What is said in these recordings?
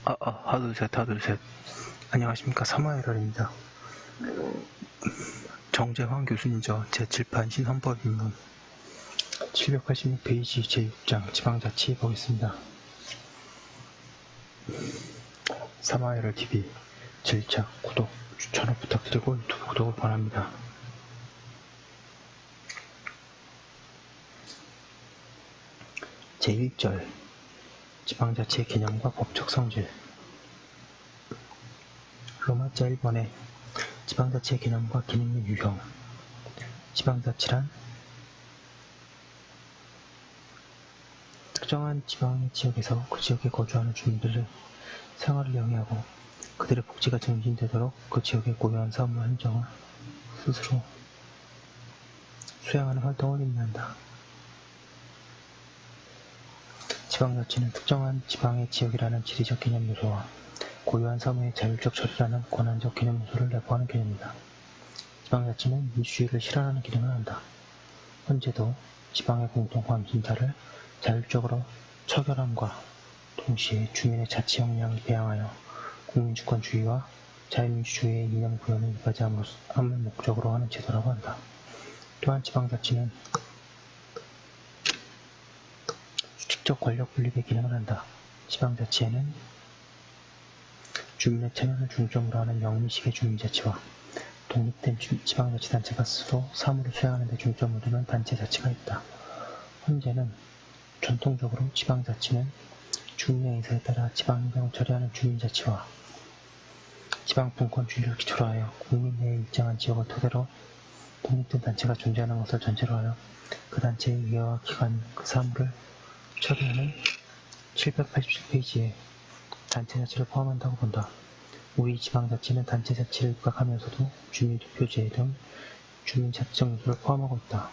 하나, 둘, 셋. 안녕하십니까. 사마에럴입니다. 정재환 교수님저 제7판 신헌법입론 786페이지 제6장 지방자치 보겠습니다. 사마에럴TV 질차, 구독, 추천을 부탁드리고 유튜브 구독을 권합니다. 제1절 지방자치의 개념과 법적 성질. 로마자 1번에 지방자치의 개념과 기능 및 유형. 지방자치란 특정한 지방의 지역에서 그 지역에 거주하는 주민들의 생활을 영위하고 그들의 복지가 증진되도록 그 지역의 고유한 사업과 행정을 스스로 수행하는 활동을 의미한다. 지방자치는 특정한 지방의 지역이라는 지리적 개념 요소와 고유한 사무의 자율적 처리라는 권한적 개념 요소를 내포하는 개념이다. 지방자치는 민주주의를 실현하는 기능을 한다. 현재도 지방의 공통화 진사를 자율적으로 처결함과 동시에 주민의 자치 역량을 배양하여 국민주권주의와 자유민주주의의 이념 구현을 이바지함을 목적으로 하는 제도라고 한다. 또한 지방자치는 수직적 권력 분립의 기능을 한다. 지방자치에는 주민의 참여를 중점으로 하는 영미식의 주민자치와 독립된 지방자치단체가 스스로 사무를 수행하는 데 중점을 두는 단체자치가 있다. 현재는 전통적으로 지방자치는 주민의 의사에 따라 지방행정을 처리하는 주민자치와 지방분권주의를 기초로 하여 국민 내의 일정한 지역을 토대로 독립된 단체가 존재하는 것을 전제로 하여 그 단체의 의회와 기관 그 사무를 처리하는 787페이지에 단체자치를 포함한다고 본다. 우리 지방자치는 단체자치를 입각하면서도 주민투표제 등 주민자치적 요소를 포함하고 있다.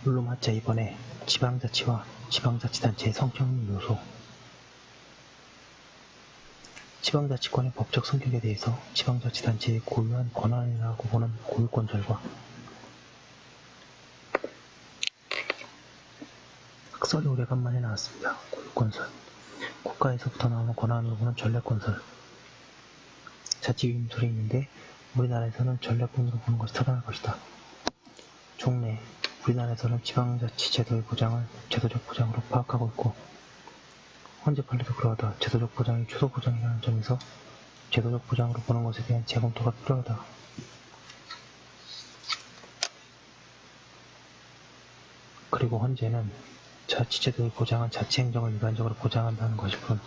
로마자 2번에 지방자치와 지방자치단체의 성격 및 요소. 지방자치권의 법적 성격에 대해서 지방자치단체의 고유한 권한이라고 보는 고유권설과 학설이 오래간만에 나왔습니다. 고유권설. 국가에서부터 나오는 권한으로 보는 전략권설. 자치위임설이 있는데 우리나라에서는 전략권으로 보는 것이 타당할 것이다. 종래. 우리나라에서는 지방자치 제도의 보장을 제도적 보장으로 파악하고 있고 현재 판례도 그러하다. 제도적 보장이 최소 보장이라는 점에서 제도적 보장으로 보는 것에 대한 재검토가 필요하다. 그리고 현재는 자치제도의 보장은 자치행정을 일반적으로 보장한다는 것일 뿐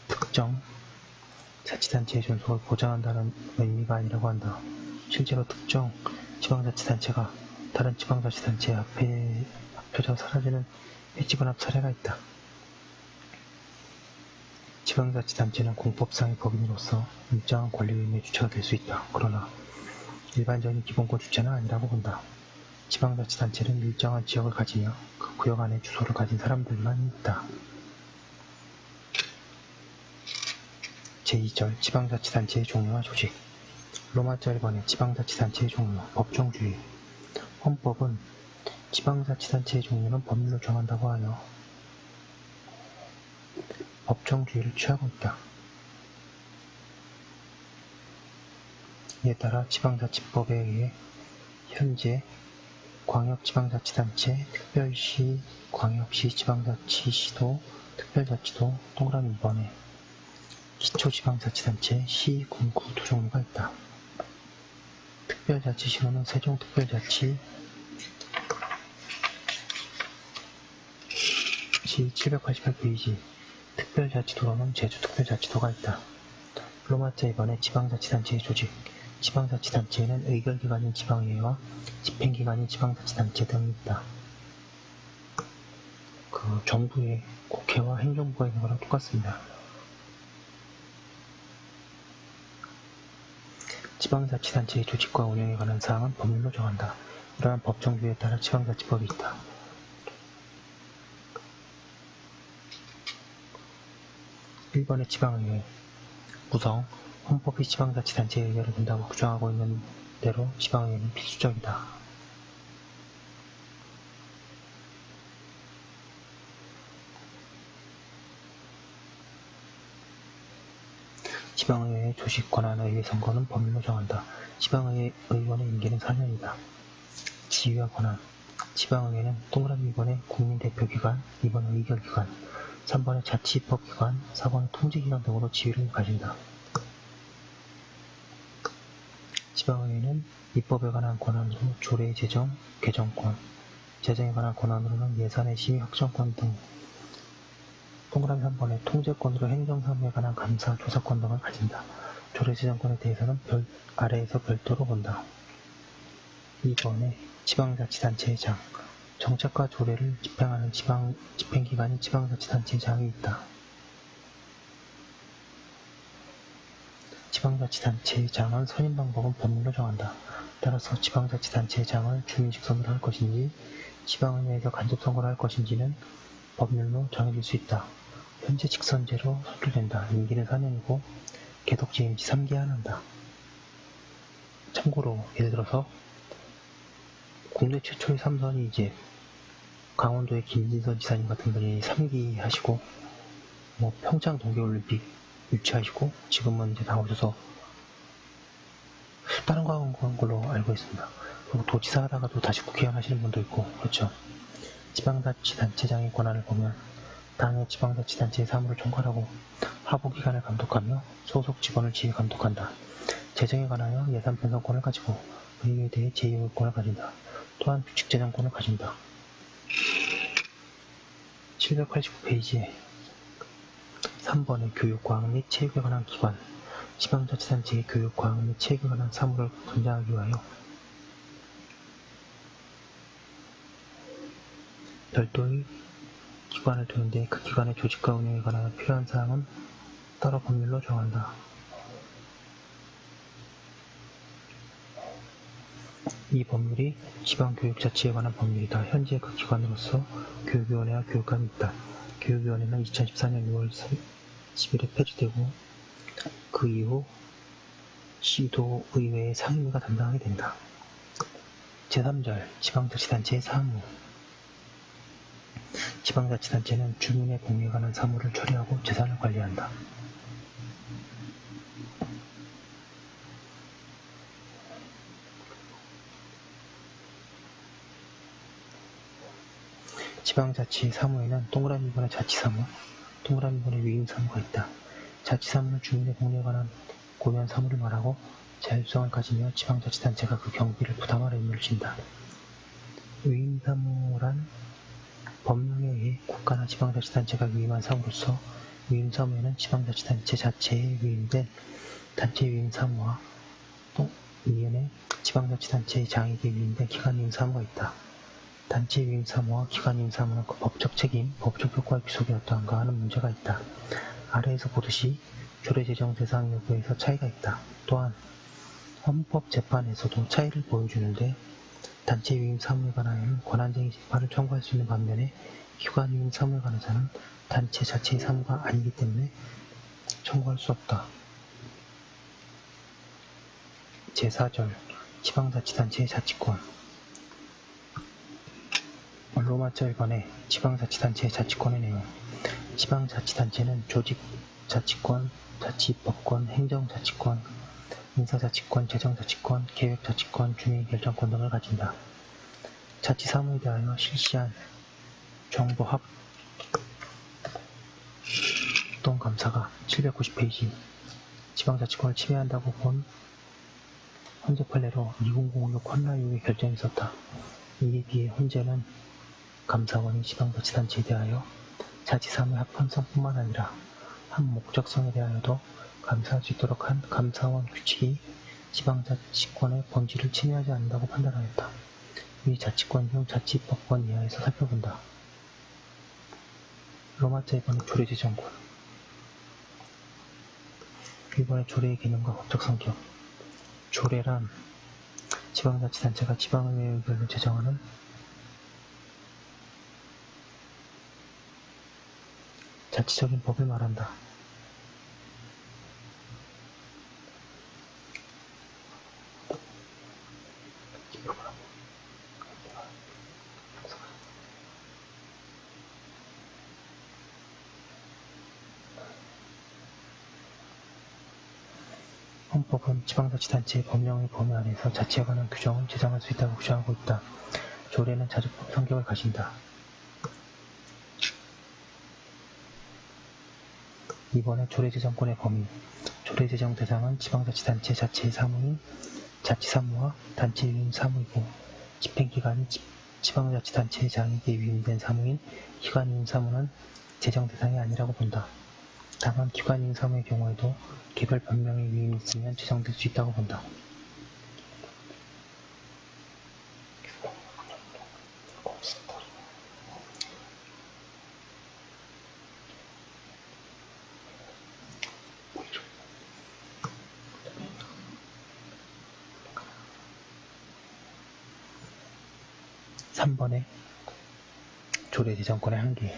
특정 자치단체의 존속을 보장한다는 의미가 아니라고 한다. 실제로 특정 지방자치단체가 다른 지방자치단체에 합쳐져 사라지는 해지분합 사례가 있다. 지방자치단체는 공법상의 법인으로서 일정한 권리의무의 주체가 될 수 있다. 그러나 일반적인 기본권 주체는 아니라고 본다. 지방자치단체는 일정한 지역을 가지며 그 구역 안에 주소를 가진 사람들만 있다. 제2절 지방자치단체의 종류와 조직. 로마자 1번의 지방자치단체의 종류, 법정주의. 헌법은 지방자치단체의 종류는 법률로 정한다고 하여 법정주의를 취하고 있다. 이에 따라 지방자치법에 의해 현재 광역지방자치단체, 특별시, 광역시, 지방자치, 시도, 특별자치도 동그라미 2번에 기초지방자치단체, 시, 군, 구 두 종류가 있다. 특별자치시로는 세종특별자치, 시 788페이지, 특별자치도로는 제주특별자치도가 있다. 로마자 2번에 지방자치단체의 조직. 지방자치단체에는 의결기관인 지방의회와 집행기관인 지방자치단체 등이 있다. 정부의 국회와 행정부가 있는 거랑 똑같습니다. 지방자치단체의 조직과 운영에 관한 사항은 법률로 정한다. 이러한 법정규에 따라 지방자치법이 있다. (1번의) 지방의회 구성 헌법이 지방자치단체의 의결을 된다고 규정하고 있는 대로 지방의회는 필수적이다. 지방의회의 조직, 권한, 의회 선거는 법률로 정한다. 지방의회 의원의 임기는 4년이다. 지위와 권한 지방의회는 동그라미 1번의 국민대표기관, 2번의 의결기관, 3번의 자치입법기관, 4번의 통제기관 등으로 지위를 가진다. 지방의회는 입법에 관한 권한으로 조례 제정, 개정권, 재정에 관한 권한으로는 예산의 심의 확정권 등 동그라미 3번의 통제권으로 행정사무에 관한 감사, 조사권 등을 가진다. 조례 제정권에 대해서는 아래에서 별도로 본다. 2번에 지방자치단체의 장 정책과 조례를 집행하는 집행기관인 지방자치단체의 장이 있다. 지방자치단체의 장은 선임 방법은 법률로 정한다. 따라서 지방자치단체의 장을 주민직선으로 할 것인지 지방의회에서 간접선거를 할 것인지는 법률로 정해질 수 있다. 현재 직선제로 선출된다. 임기는 4년이고 계속재임시 3기에 한한다. 참고로 예를 들어서 국내 최초의 3선이 이제 강원도의 김진선 지사님 같은 분이 3기 하시고 뭐 평창 동계올림픽 유치하시고 지금은 이제 나오셔서 다른 거 한 걸로 알고 있습니다. 그리고 도지사 하다가도 다시 국회의원 하시는 분도 있고 그렇죠. 지방자치단체장의 권한을 보면 당의 지방자치단체의 사무를 총괄하고 하부기관을 감독하며 소속 직원을 지휘 감독한다. 재정에 관하여 예산 편성권을 가지고 의회에 대해 제2의결권을 가진다. 또한 규칙재정권을 가진다. 789페이지에 3번의 교육, 과학 및 체육에 관한 기관 지방자치단체의 교육, 과학 및 체육에 관한 사무를 관장하기 위하여 별도의 기관을 두는데 그 기관의 조직과 운영에 관한 필요한 사항은 따로 법률로 정한다. 이 법률이 지방교육자치에 관한 법률이다. 현재 그 기관으로서 교육위원회와 교육감이 있다. 교육위원회는 2014년 6월 10일에 폐지되고 그 이후 시도의회의 상임위가 담당하게 된다. 제3절 지방자치단체의 사무 지방자치단체는 주민의 복리에 관한 사무를 처리하고 재산을 관리한다. 지방자치 사무에는 동그라미 2번의 자치사무, 동그라미 2번의 위임사무가 있다. 자치사무는 주민의 복리에 관한 고유한 사무를 말하고 자율성을 가지며 지방자치단체가 그 경비를 부담할 의무를 진다. 위임사무란 법령에 의해 국가나 지방자치단체가 위임한 사무로서 위임사무에는 지방자치단체 자체에 위임된 단체 위임사무와 또 이연에 지방자치단체의 장에게 위임된 기관위임사무가 있다. 단체 위임사무와 기관위임사무는 그 법적 책임, 법적 효과의 귀속이 어떠한가 하는 문제가 있다. 아래에서 보듯이 조례 제정 대상 여부에서 차이가 있다. 또한 헌법재판에서도 차이를 보여주는데 단체 위임 사무에 관하여는 권한쟁의 재판을 청구할 수 있는 반면에 기관 위임 사무에 관해서는 단체 자체의 사무가 아니기 때문에 청구할 수 없다. 제4절 지방자치단체의 자치권 로마자 1번의 지방자치단체의 자치권의 내용 지방자치단체는 조직 자치권, 자치입법권, 행정자치권, 인사자치권, 재정자치권, 계획자치권, 주민결정권 등을 가진다. 자치사무에 대하여 실시한 정보 합동감사가 790페이지 지방자치권을 침해한다고 본 헌재 판례로 2006 헌라 이후에 결정이 있었다. 이에 비해 헌재는 감사원이 지방자치단체에 대하여 자치사무의 합헌성뿐만 아니라 합목적성에 대하여도 감사할 수 있도록 한 감사원 규칙이 지방자치권의 본질을 침해하지 않는다고 판단하였다. 위 자치권 중 자치입법권 이하에서 살펴본다. 로마자 2번의 조례제정권 1번의 조례의 개념과 법적 성격 조례란 지방자치단체가 지방의회 의결로 제정하는 자치적인 법을 말한다. 헌법은 지방자치단체의 법령의 범위 안에서 자치에 관한 규정을 제정할 수 있다고 규정하고 있다. 조례는 자주법 성격을 가진다. 이번에 조례 제정권의 범위. 조례 제정 대상은 지방자치단체 자체의 사무인, 자치사무와 단체 위임 사무이고, 집행기관이 지방자치단체의 장에게 위임된 사무인, 기관 위임 사무는 제정 대상이 아니라고 본다. 다만 기관 위임 사무의 경우에도 개별 변명의 위임이 있으면 제정될 수 있다고 본다. (3번에) 조례 제정권의 한계.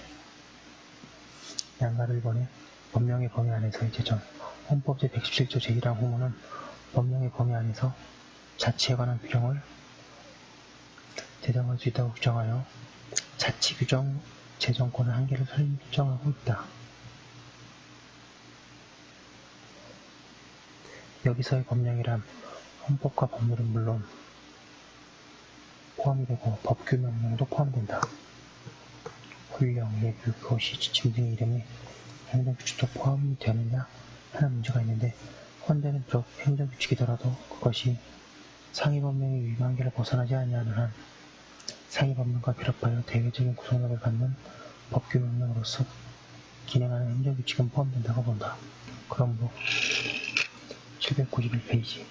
양가를 1번에 법령의 범위 안에서의 제정. 헌법 제117조 제1항 후문은 법령의 범위 안에서 자치에 관한 규정을 제정할 수 있다고 규정하여 자치 규정 제정권의 한계를 설정하고 있다. 여기서의 법령이란 헌법과 법률은 물론 포함이 되고 법규 명령도 포함된다. 훈령, 예규, 교시, 지침 등의 이름이 행정규칙도 포함이 되느냐 하는 문제가 있는데 헌재는 비록 행정규칙이더라도 그것이 상위법령의 위반계를 벗어나지 아니하는 한 상위법령과 결합하여 대외적인 구속력을 갖는 법규 명령으로서 기능하는 행정규칙은 포함된다고 본다. 그러므로 791페이지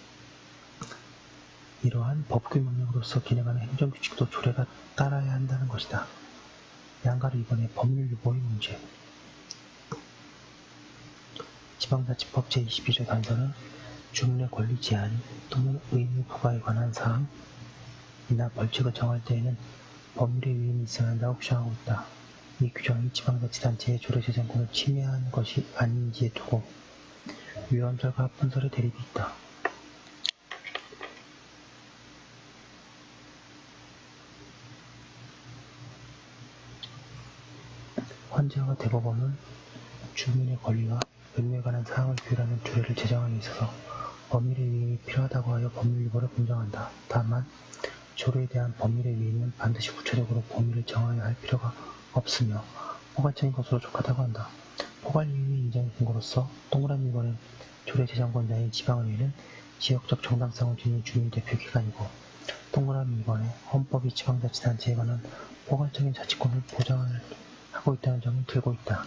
이러한 법규 명령으로서 기능하는 행정규칙도 조례가 따라야 한다는 것이다. 양가로 이번에 법률 유보의 문제. 지방자치법 제22조 단서는 주민의 권리 제한 또는 의무 부과에 관한 사항이나 벌칙을 정할 때에는 법률의 위임이 있어야 한다고 규정하고 있다. 이 규정이 지방자치단체의 조례 제정권을 침해하는 것이 아닌지에 두고 위헌설과 합헌설의 대립이 있다. 헌재와 대법원은 주민의 권리와 의무에 관한 사항을 규율하는 조례를 제정함에 있어서 법률의 위임이 필요하다고 하여 법률 유보를 공정한다. 다만 조례에 대한 법률의 위임은 반드시 구체적으로 범위를 정하여야 할 필요가 없으며 포괄적인 것으로 족하다고 한다. 포괄 위임의 인정의 근거로서 동그라미 1번의 조례 제정권자인 지방의회는 지역적 정당성을 지닌 주민대표기관이고 동그라미 2번에 헌법이 지방자치단체에 관한 포괄적인 자치권을 보장을 하고 있다는 점을 들고 있다.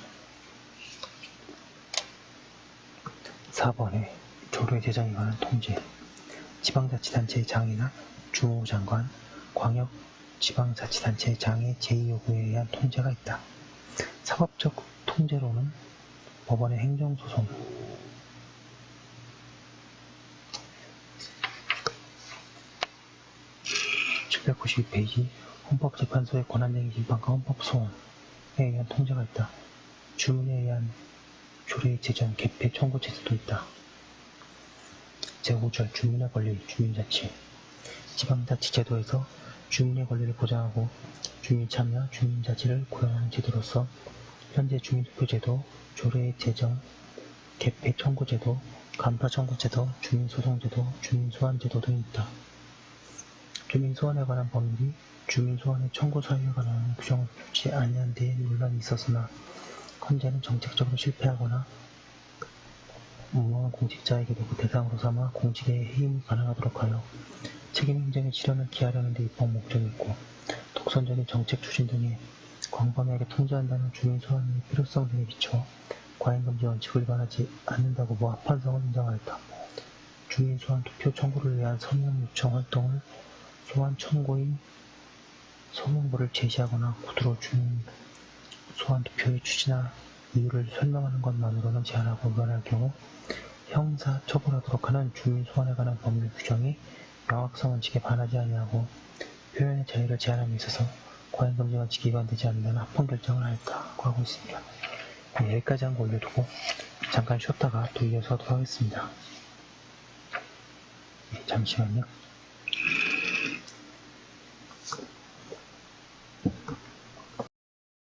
4번에 조례 제정에 관한 통제. 지방자치단체의 장이나 주무장관, 광역 지방자치단체의 장의 제2요구에 의한 통제가 있다. 사법적 통제로는 법원의 행정소송, 792페이지 헌법재판소의 권한쟁의 심판과 헌법소원에 의한 통제가 있다. 주문에 의한 조례 제정, 개폐, 청구 제도도 있다. 제5절 주민의 권리, 주민자치. 지방자치제도에서 주민의 권리를 보장하고 주민참여, 주민자치를 구현하는 제도로서 현재 주민투표제도, 조례 제정, 개폐 청구제도, 간파청구제도, 주민소송제도, 주민소환제도 등이 있다. 주민소환에 관한 법률이 주민소환의 청구 사유에 관한 규정을 두지 아니한 데에 논란이 있었으나 헌재는 정책적으로 실패하거나 무모한 공직자에게도 그 대상으로 삼아 공직에 해임이 가능하도록 하여 책임행정의 실현을 기하려는 데 입법 목적이 있고 독선적인 정책 추진 등에 광범위하게 통제한다는 주민소환의 필요성 등에 비춰 과잉금지 원칙을 위반하지 않는다고 보 합헌성을 인정하였다. 주민소환 투표 청구를 위한 서명 요청 활동을 소환 청구인 서명부를 제시하거나 구두로 주민소환 투표의 취지나 이유를 설명하는 것만으로는 제한하고 위반할 경우 형사 처벌하도록 하는 주민소환에 관한 법률 규정이 명확성 원칙에 반하지 아니하고 표현의 자유를 제한함에 있어서 과잉금지 원칙이 위반되지 않는다는 합헌 결정을 하였다고 하고 있습니다. 네, 여기까지 한 거 올려두고 잠깐 쉬었다가 또 이어서 하도록 하겠습니다. 네, 잠시만요.